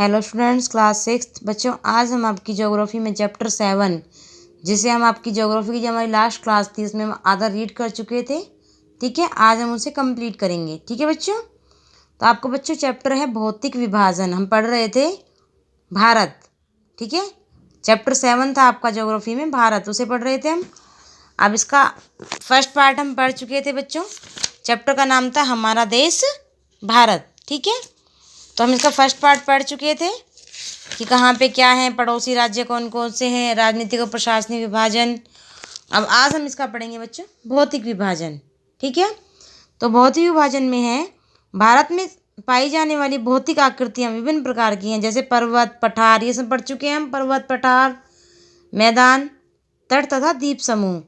Hello students, class 6 बच्चों, आज हम आपकी ज्योग्राफी में चैप्टर 7, जिसे हम आपकी ज्योग्राफी की जो हमारी लास्ट क्लास थी उसमें हम आधा रीड कर चुके थे। ठीक है, आज हम उसे कंप्लीट करेंगे। ठीक है बच्चों, तो आपको बच्चों चैप्टर है भौतिक विभाजन। हम पढ़ रहे थे भारत। ठीक है, चैप्टर 7 था आपका ज्योग्राफी में भारत, उसे पढ़ रहे थे हम। अब इसका फर्स्ट पार्ट हम पढ़ चुके थे बच्चों। चैप्टर का नाम था हमारा देश भारत। ठीक है, तो हम इसका फर्स्ट पार्ट पढ़ चुके थे कि कहाँ पे क्या है, पड़ोसी राज्य कौन कौन से हैं, राजनीतिक और प्रशासनिक विभाजन। अब आज हम इसका पढ़ेंगे बच्चों भौतिक विभाजन। ठीक है, तो भौतिक विभाजन में है भारत में पाई जाने वाली भौतिक आकृतियाँ विभिन्न प्रकार की हैं, जैसे पर्वत, पठार, ये सब पढ़ चुके हैं हम। पर्वत, पठार, मैदान, तट तथा द्वीप समूह।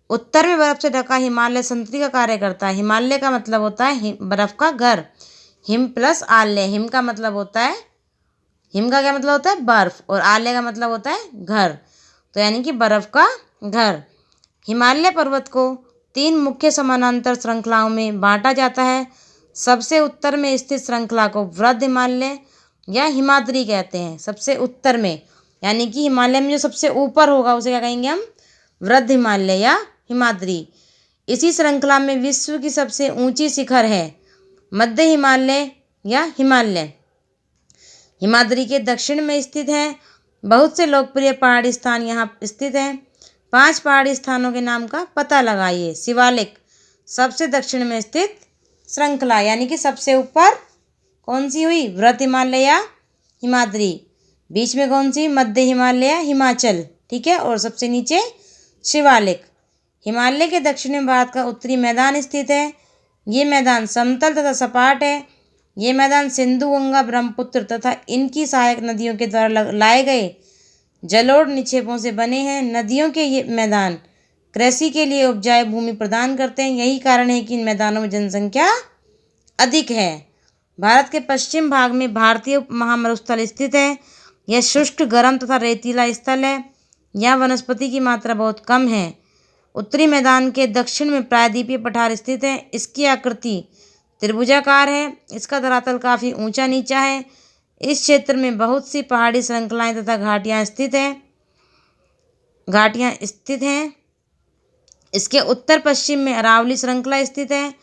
उत्तर में बर्फ से ढका हिमालय संतरी का कार्य करता है। हिमालय का मतलब होता है बर्फ का घर। हिम प्लस आलय, हिम का मतलब होता है, हिम का क्या मतलब होता है बर्फ, और आलय का मतलब होता है घर, तो यानी कि बर्फ का घर। हिमालय पर्वत को 3 मुख्य समानांतर श्रृंखलाओं में बांटा जाता है। सबसे उत्तर में स्थित श्रृंखला को वृद्ध हिमालय या हिमाद्री कहते हैं। सबसे उत्तर में यानी कि हिमालय में जो सबसे ऊपर होगा उसे क्या कहेंगे हम, वृद्ध हिमालय या हिमाद्री। इसी श्रृंखला में विश्व की सबसे ऊंची शिखर है मध्य हिमालय या हिमालय। हिमाद्री के दक्षिण में स्थित है। बहुत से लोकप्रिय पहाड़ी स्थान यहाँ स्थित हैं। 5 पहाड़ी स्थानों के नाम का पता लगाइए। शिवालिक सबसे दक्षिण में स्थित श्रृंखला, यानी कि सबसे ऊपर कौन सी हुई, वृद्ध हिमालय या हिमाद्री। बीच में कौन सी, मध्य हिमालय या हिमाचल। ठीक है, और सबसे नीचे शिवालिक। हिमालय के दक्षिण में भारत का उत्तरी मैदान स्थित है। ये मैदान समतल तथा सपाट है। ये मैदान सिंधु, गंगा, ब्रह्मपुत्र तथा इनकी सहायक नदियों के द्वारा लाए गए जलोढ़ निक्षेपों से बने हैं। नदियों के ये मैदान कृषि के लिए उपजाऊ भूमि प्रदान करते हैं। यही कारण है कि इन मैदानों में जनसंख्या अधिक है। भारत के पश्चिम भाग में भारतीय महामरुस्थल स्थित है। यह शुष्क, गर्म तथा रेतीला स्थल है। यहाँ वनस्पति की मात्रा बहुत कम है। उत्तरी मैदान के दक्षिण में प्रायद्वीपीय पठार स्थित है। इसकी आकृति त्रिभुजाकार है। इसका धरातल काफ़ी ऊंचा नीचा है। इस क्षेत्र में बहुत सी पहाड़ी श्रृंखलाएं तथा घाटियां स्थित हैं। इसके उत्तर पश्चिम में अरावली श्रृंखला स्थित है,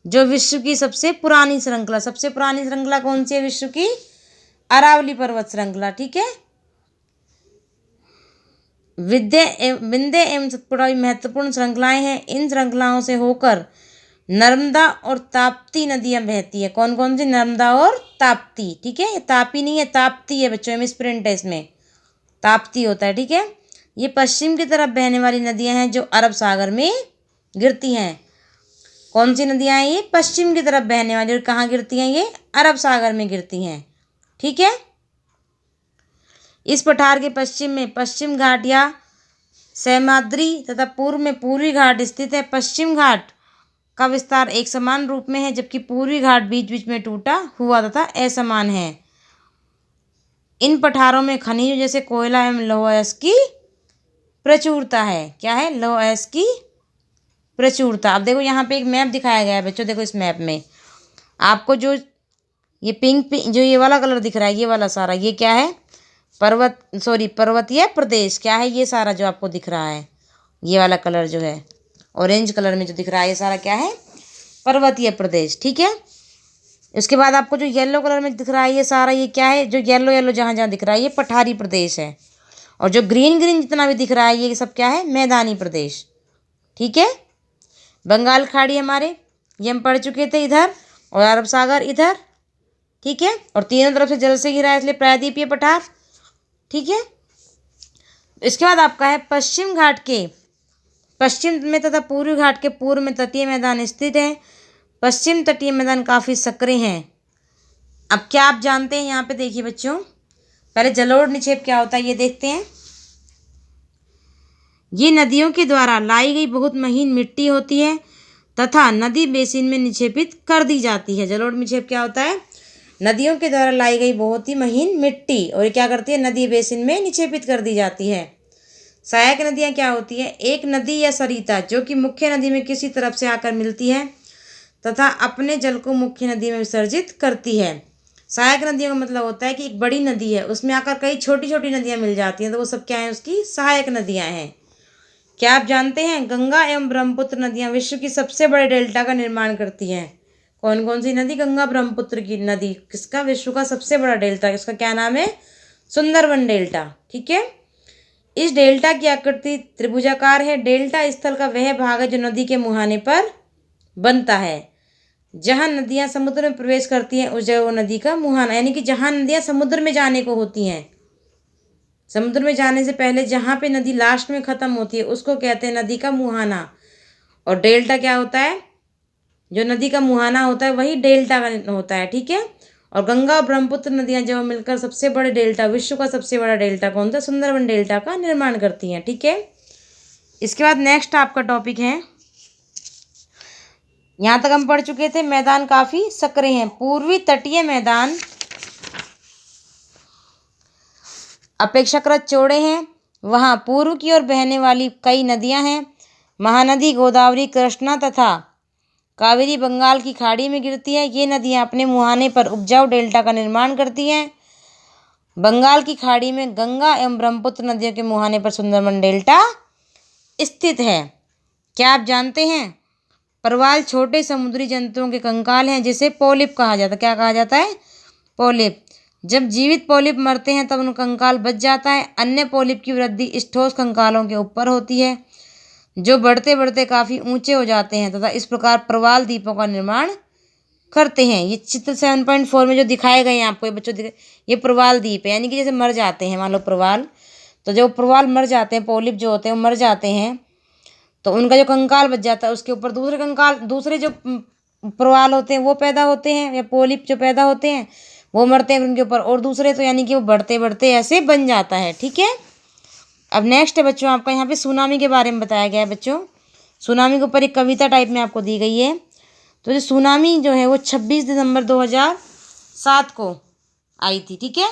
जो विश्व की सबसे पुरानी श्रृंखला कौन सी है विश्व की, अरावली पर्वत श्रृंखला। ठीक है, विंध्य एवं सतपुड़ा महत्वपूर्ण श्रृंखलाएं हैं। इन श्रृंखलाओं से होकर नर्मदा और ताप्ती नदियां बहती है। कौन कौन सी, नर्मदा और ताप्ती। ठीक है, तापी नहीं है, ताप्ती है बच्चों, मिसप्रिंट है इसमें, ताप्ती होता है। ठीक है, ये पश्चिम की तरफ बहने वाली नदियां हैं जो अरब सागर में गिरती हैं। कौन सी नदियां हैं ये, पश्चिम की तरफ बहने वाली, और कहाँ गिरती हैं ये, अरब सागर में गिरती हैं। ठीक है, इस पठार के पश्चिम में पश्चिम घाट या सह्याद्री तथा पूर्व में पूर्वी घाट स्थित है। पश्चिम घाट का विस्तार एक समान रूप में है, जबकि पूर्वी घाट बीच बीच में टूटा हुआ तथा असमान है। इन पठारों में खनिजों जैसे कोयला एवं लौह अयस्क की प्रचुरता है। क्या है, लौह अयस्क की प्रचुरता। अब देखो यहाँ पे एक मैप दिखाया गया है बच्चों। देखो इस मैप में आपको जो ये पिंक जो ये वाला कलर दिख रहा है, ये वाला सारा, ये क्या है, पर्वतीय प्रदेश। क्या है ये सारा जो आपको दिख रहा है, ये वाला कलर जो है ऑरेंज कलर में जो दिख रहा है, ये सारा क्या है, पर्वतीय प्रदेश। ठीक है, इसके बाद आपको जो येलो कलर में दिख रहा है ये सारा, ये क्या है, जो येलो येलो जहाँ जहाँ दिख रहा है ये पठारी प्रदेश है। और जो ग्रीन ग्रीन जितना भी दिख रहा है ये सब क्या है, मैदानी प्रदेश। ठीक है, बंगाल खाड़ी हमारे, ये हम पढ़ चुके थे इधर, और अरब सागर इधर। ठीक है, और तीनों तरफ से जल से घिरा है, इसलिए प्रायद्वीपीय पठार। ठीक है, इसके बाद आपका है पश्चिम घाट के पश्चिम में तथा पूर्वी घाट के पूर्व में तटीय मैदान स्थित है। पश्चिम तटीय मैदान काफ़ी सक्रिय हैं। अब क्या आप जानते हैं, यहाँ पे देखिए बच्चों, पहले जलोढ़ निक्षेप क्या होता है ये देखते हैं। ये नदियों के द्वारा लाई गई बहुत महीन मिट्टी होती है तथा नदी बेसिन में निक्षेपित कर दी जाती है। जलोढ़ निक्षेप क्या होता है, नदियों के द्वारा लाई गई बहुत ही महीन मिट्टी, और ये क्या करती है, नदी बेसिन में निक्षेपित कर दी जाती है। सहायक नदियाँ क्या होती है, एक नदी या सरिता जो कि मुख्य नदी में किसी तरफ से आकर मिलती है तथा अपने जल को मुख्य नदी में विसर्जित करती है। सहायक नदियों का मतलब होता है कि एक बड़ी नदी है, उसमें आकर कई छोटी छोटी नदियाँ मिल जाती हैं, तो वो सब क्या है, उसकी सहायक नदियाँ हैं। क्या आप जानते हैं गंगा एवं ब्रह्मपुत्र नदियाँ विश्व की सबसे बड़े डेल्टा का निर्माण करती हैं? कौन कौन सी नदी? गंगा ब्रह्मपुत्र की नदी किसका विश्व का सबसे बड़ा डेल्टा, इसका क्या नाम है? सुंदरबन डेल्टा। ठीक है। इस डेल्टा की आकृति त्रिभुजाकार है। डेल्टा स्थल का वह भाग है जो नदी के मुहाने पर बनता है। जहाँ नदियाँ समुद्र में प्रवेश करती हैं उस जगह वो नदी का मुहाना, यानी कि जहाँ नदियाँ समुद्र में जाने को होती हैं, समुद्र में जाने से पहले जहाँ पे नदी लास्ट में खत्म होती है उसको कहते हैं नदी का मुहाना। और डेल्टा क्या होता है? जो नदी का मुहाना होता है वही डेल्टा का होता है। ठीक है। और गंगा और ब्रह्मपुत्र नदियाँ जब मिलकर सबसे बड़े डेल्टा, विश्व का सबसे बड़ा डेल्टा कौन सा? सुंदरबन डेल्टा का निर्माण करती हैं। ठीक है। इसके बाद नेक्स्ट आपका टॉपिक है, यहाँ तक हम पढ़ चुके थे, मैदान काफी सकरे हैं। पूर्वी तटीय मैदान अपेक्षाकृत चौड़े हैं। वहाँ पूर्व की ओर बहने वाली कई नदियाँ हैं। महानदी गोदावरी, कृष्णा तथा कावेरी बंगाल की खाड़ी में गिरती है। ये नदियाँ अपने मुहाने पर उपजाऊ डेल्टा का निर्माण करती हैं। बंगाल की खाड़ी में गंगा एवं ब्रह्मपुत्र नदियों के मुहाने पर सुंदरबन डेल्टा स्थित है। क्या आप जानते हैं प्रवाल छोटे समुद्री जंतुओं के कंकाल हैं जिसे पोलिप कहा जाता है? क्या कहा जाता है? पोलिप। जब जीवित पोलिप मरते हैं तब उनका कंकाल बच जाता है। अन्य पोलिप की वृद्धि इस ठोस कंकालों के ऊपर होती है जो बढ़ते बढ़ते काफ़ी ऊंचे हो जाते हैं तथा इस प्रकार प्रवाल द्वीपों का निर्माण करते हैं। ये चित्र 7.4 में जो दिखाए गए हैं आपको ये बच्चों ये प्रवाल द्वीप है, यानी कि जैसे मर जाते हैं, मान लो प्रवाल, तो जब प्रवाल मर जाते हैं, पोलिप जो होते हैं वो मर जाते हैं, तो उनका जो कंकाल बच जाता है उसके ऊपर दूसरे कंकाल, दूसरे जो प्रवाल होते हैं वो पैदा होते हैं, या पोलिप जो पैदा होते हैं वो मरते हैं उनके ऊपर, और दूसरे, तो यानी कि वो बढ़ते बढ़ते ऐसे बन जाता है। ठीक है। अब नेक्स्ट है बच्चों आपका यहाँ पे सुनामी के बारे में बताया गया है। बच्चों सुनामी के ऊपर एक कविता टाइप में आपको दी गई है। तो जो सुनामी जो है वो 26 दिसंबर 2007 को आई थी। ठीक है।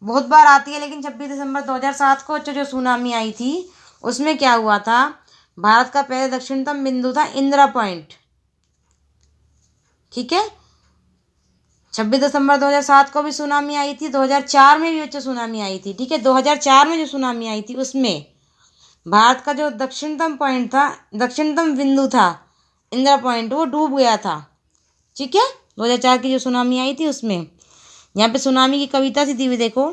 बहुत बार आती है लेकिन 26 दिसंबर 2007 को जो सुनामी आई थी उसमें क्या हुआ था, भारत का पहले दक्षिणतम बिंदु था इंदिरा पॉइंट। ठीक है। 26 दिसंबर 2007 को भी सुनामी आई थी। 2004 में भी बच्चों सुनामी आई थी। ठीक है। 2004 में जो सुनामी आई थी उसमें भारत का जो दक्षिणतम पॉइंट था, दक्षिणतम बिंदु था इंदिरा पॉइंट, वो डूब गया था। ठीक है। 2004 की जो सुनामी आई थी उसमें यहाँ पे सुनामी की कविता सी दी हुई देखो।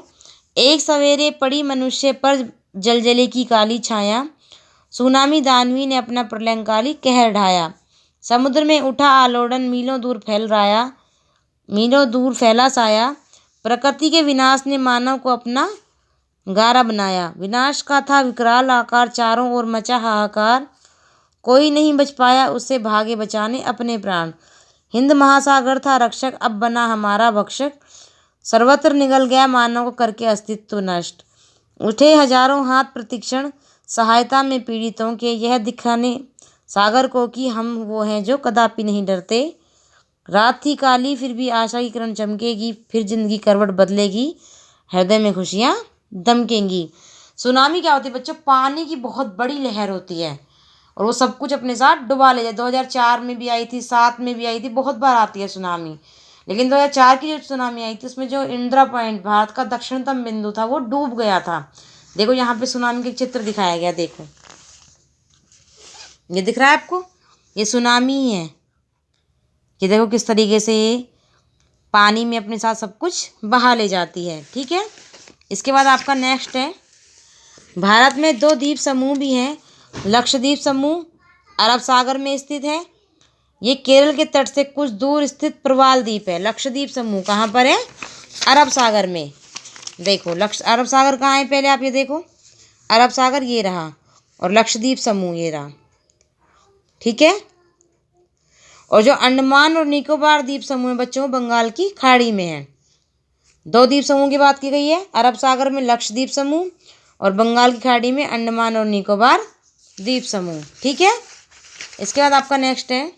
एक सवेरे पड़ी मनुष्य पर जलजले की काली छाया, सुनामी दानवी ने अपना प्रलयंकाली कहर ढाया। समुद्र में उठा आलोड़न, मीलों दूर फैल राया, मीलों दूर फैला साया। प्रकृति के विनाश ने मानव को अपना गारा बनाया। विनाश का था विकराल आकार, चारों ओर मचा हाहाकार। कोई नहीं बच पाया उससे, भागे बचाने अपने प्राण। हिंद महासागर था रक्षक, अब बना हमारा भक्षक। सर्वत्र निगल गया मानव को करके अस्तित्व नष्ट। उठे हजारों हाथ प्रतिक्षण, सहायता में पीड़ितों के, यह दिखाने सागर को कि हम वो हैं जो कदापि नहीं डरते। रात थी काली फिर भी आशा की किरण चमकेगी, फिर जिंदगी करवट बदलेगी, हृदय में खुशियाँ दमकेंगी। सुनामी क्या होती है बच्चों? पानी की बहुत बड़ी लहर होती है और वो सब कुछ अपने साथ डुबा ले जाए। 2004 में भी आई थी, 7 में भी आई थी, बहुत बार आती है सुनामी। लेकिन 2004 की जो सुनामी आई थी उसमें जो इंदिरा पॉइंट, भारत का दक्षिणतम बिंदु था, वो डूब गया था। देखो यहाँ पे सुनामी के चित्र दिखाया गया, देखो ये दिख रहा है आपको, ये सुनामी ही है। ये देखो किस तरीके से पानी में अपने साथ सब कुछ बहा ले जाती है। ठीक है। इसके बाद आपका नेक्स्ट है, भारत में 2 द्वीप समूह भी हैं। लक्षद्वीप समूह अरब सागर में स्थित है। ये केरल के तट से कुछ दूर स्थित प्रवाल द्वीप है। लक्षद्वीप समूह कहाँ पर है? अरब सागर में। देखो अरब सागर कहाँ है, पहले आप ये देखो, अरब सागर ये रहा और लक्षद्वीप समूह ये रहा। ठीक है। और जो अंडमान और निकोबार द्वीप समूह है बच्चों, बंगाल की खाड़ी में है। 2 द्वीप समूह की बात की गई है, अरब सागर में लक्षद्वीप समूह और बंगाल की खाड़ी में अंडमान और निकोबार द्वीप समूह। ठीक है। इसके बाद आपका नेक्स्ट है,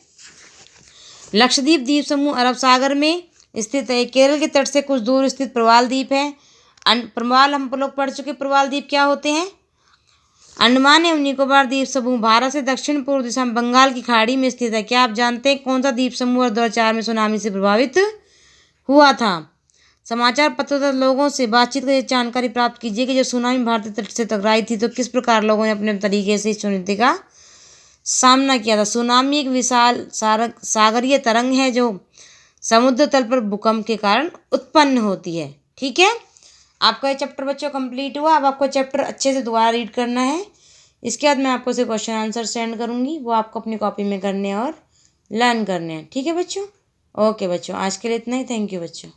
लक्षद्वीप द्वीप समूह अरब सागर में स्थित है। केरल के तट से कुछ दूर स्थित प्रवाल द्वीप है। प्रवाल हम लोग पढ़ चुके, प्रवाल द्वीप क्या होते हैं। अंडमान एवं निकोबार द्वीप समूह भारत से दक्षिण पूर्व दिशा में बंगाल की खाड़ी में स्थित है। क्या आप जानते हैं कौन सा द्वीप समूह 2004 में सुनामी से प्रभावित हुआ था? समाचार पत्रों तथा लोगों से बातचीत कर जानकारी प्राप्त कीजिए कि जब सुनामी भारतीय तट से टकराई थी तो किस प्रकार लोगों ने अपने तरीके से इस चुनौती का सामना किया था। सुनामी एक विशाल सागरीय तरंग है जो समुद्र तल पर भूकंप के कारण उत्पन्न होती है। ठीक है, आपका ये चैप्टर बच्चों कंप्लीट हुआ। अब आपको चैप्टर अच्छे से दोबारा रीड करना है। इसके बाद मैं आपको से क्वेश्चन आंसर सेंड करूँगी, वो आपको अपनी कॉपी में करने और लर्न करने हैं। ठीक है बच्चों, ओके बच्चों, आज के लिए इतना ही। थैंक यू बच्चों।